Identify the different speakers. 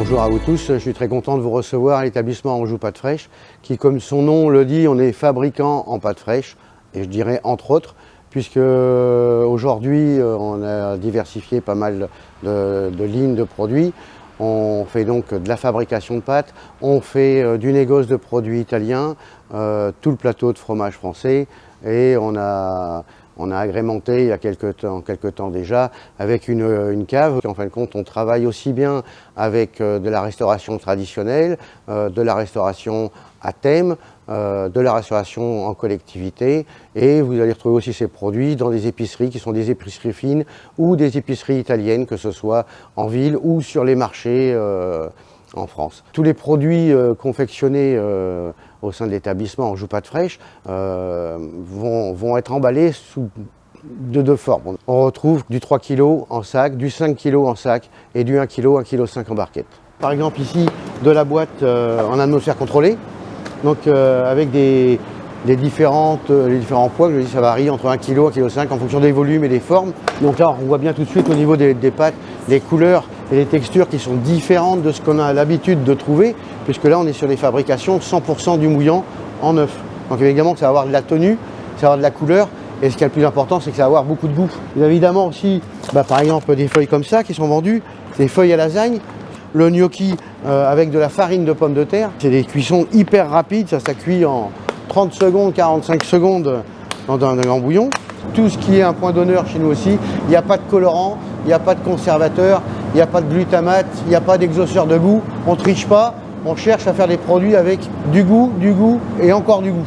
Speaker 1: Bonjour à vous tous, je suis très content de vous recevoir à l'établissement Anjou Pâtes Fraîches qui, comme son nom le dit, on est fabricant en pâtes fraîches et je dirais entre autres, puisque aujourd'hui on a diversifié pas mal de lignes de produits. On fait donc de la fabrication de pâtes, on fait du négoce de produits italiens, tout le plateau de fromage français et on a agrémenté il y a quelques temps déjà avec une cave. En fin de compte, on travaille aussi bien avec de la restauration traditionnelle, de la restauration à thème, de la restauration en collectivité, et vous allez retrouver aussi ces produits dans des épiceries qui sont des épiceries fines ou des épiceries italiennes, que ce soit en ville ou sur les marchés en France. Tous les produits confectionnés au sein de l'établissement Anjou Pâtes Fraîches vont être emballés sous deux formes. On retrouve du 3 kg en sac, du 5 kg en sac et du 1 kg, 1,5 kg en barquette. Par exemple ici, de la boîte en atmosphère contrôlée, donc avec les différents poids, je dis ça varie entre 1 kg, 1,5 kg en fonction des volumes et des formes. Donc là on voit bien tout de suite au niveau des pâtes, les couleurs et les textures qui sont différentes de ce qu'on a l'habitude de trouver, puisque là on est sur des fabrications 100% du mouillant en œuf. Donc évidemment que ça va avoir de la tenue, ça va avoir de la couleur, et ce qui est le plus important c'est que ça va avoir beaucoup de goût. Vous avez évidemment aussi par exemple des feuilles comme ça qui sont vendues, des feuilles à lasagne, le gnocchi avec de la farine de pommes de terre. C'est des cuissons hyper rapides, ça cuit en 30 secondes, 45 secondes dans un grand bouillon. Tout ce qui est un point d'honneur chez nous aussi, il n'y a pas de colorant, il n'y a pas de conservateur, il n'y a pas de glutamate, il n'y a pas d'exhausteur de goût, on ne triche pas, on cherche à faire des produits avec du goût et encore du goût.